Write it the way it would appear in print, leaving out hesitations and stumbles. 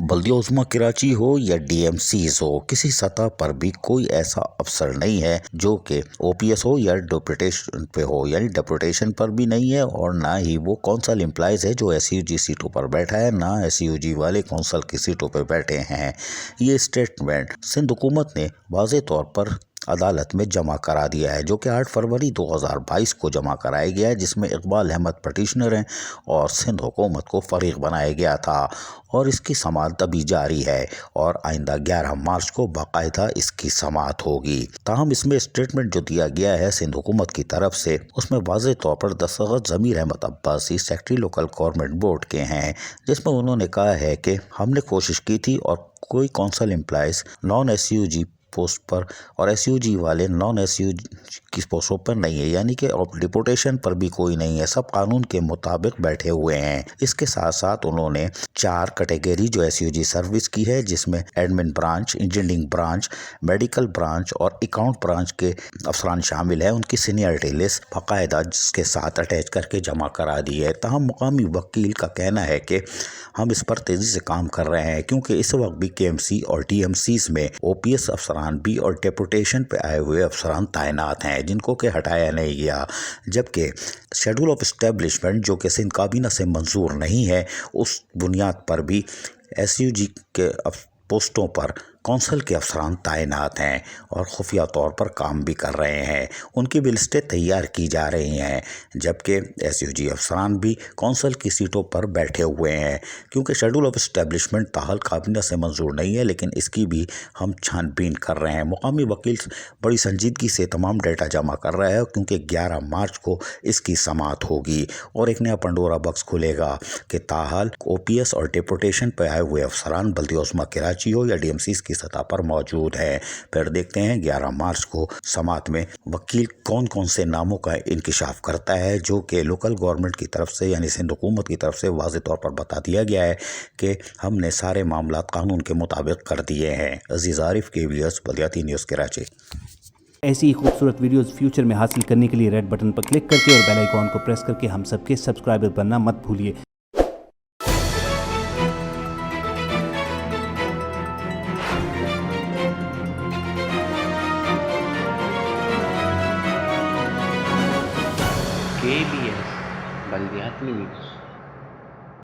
बल्दिया उज़्मा कराची हो या डीएमसीज हो, किसी सतह पर भी कोई ऐसा अफसर नहीं है जो कि ओपीएस हो या डेपुटेशन पे हो, यानी डेपुटेशन पर भी नहीं है और ना ही वो कौंसल एम्प्लॉइज है जो एसयूजी सीटों पर बैठा है, ना एसयूजी वाले कौंसल की सीटों पर बैठे हैं। ये स्टेटमेंट सिंध हुकूमत ने वाज़े तौर पर अदालत में जमा करा दिया है, जो कि 8 फरवरी 2022 को जमा कराया गया है, जिसमें इकबाल अहमद पटिशनर हैं और सिंध हुकूमत को फरीक बनाया गया था और इसकी समाअत अभी जारी है और आइंदा 11 मार्च को बाकायदा इसकी समाअत होगी। ताहम इसमें स्टेटमेंट जो दिया गया है सिंध हुकूमत की तरफ से, उसमें वाज़े तौर पर दस्तखत Zameer Ahmed Abbasi secretary local government board के हैं, जिसमें उन्होंने कहा है कि हमने कोशिश की थी और कोई कौंसल एम्प्लॉइज नॉन एसयूजी पोस्ट पर और एसयूजी वाले नॉन एसयूजी की पोस्टों पर नहीं है, यानी कि डिपोटेशन पर भी कोई नहीं है, सब कानून के मुताबिक बैठे हुए हैं। इसके साथ साथ उन्होंने 4 कैटेगरी जो एसयूजी सर्विस की है, जिसमें admin branch, engineering branch, medical branch और अकाउंट ब्रांच के अफसरान शामिल हैं, उनकी सीनियरिटी लिस्ट बाकायदा जिसके साथ अटैच करके जमा करा दी है। तहम मुकामी वकील का कहना है कि हम इस पर तेज़ी से काम कर रहे हैं, क्योंकि इस वक्त भी केएमसी और टीएमसीज में ओपीएस अफसरान भी और डेपुटेशन पे आए हुए अफसरान तैनात हैं, जिनको कि हटाया नहीं गया, जबकि शेड्यूल ऑफ इस्टेब्लिशमेंट जो कि सिंध काबीना से मंजूर नहीं है, उस बुनियाद पर भी एसयूजी के पोस्टों पर कौंसल के अफसरान तैनात हैं और खुफिया तौर पर काम भी कर रहे हैं। उनकी भी लिस्टें तैयार की जा रही हैं, जबकि एसयूजी अफसरान भी कौंसल की सीटों पर बैठे हुए हैं, क्योंकि शेड्यूल ऑफ इस्टेब्लिशमेंट ताहल काबीना से मंजूर नहीं है, लेकिन इसकी भी हम छानबीन कर रहे हैं। मुकामी वकील बड़ी संजीदगी से तमाम डेटा जमा कर रहा है, क्योंकि 11 मार्च को इसकी समाअत होगी और एक नया पंडोरा बॉक्स खुलेगा कि ताहाल ओपीएस और डिपोटेशन पर आए हुए अफसरान बल्दिया उज़्मा कराची हो या डीएमसी की सतह पर मौजूद है। फिर देखते हैं 11 मार्च को समाअत में वकील कौन कौन से नामों का इंकिशाफ करता है, जो कि लोकल गवर्नमेंट की तरफ से यानी सिंध हुकूमत की तरफ से वाज़े तौर पर बता दिया गया है कि हमने सारे मामला कानून के मुताबिक कर दिए हैं। अजीज़ आरिफ के व्यूअर्स, बल्दियाती न्यूज़ कराची। ऐसी ही खूबसूरत वीडियोस फ्यूचर में हासिल करने के लिए रेड बटन पर क्लिक करके और बेल आइकॉन को प्रेस करके हम सबके सब्सक्राइबर बनना मत भूलिए। KBS बल्दियाती न्यूज़।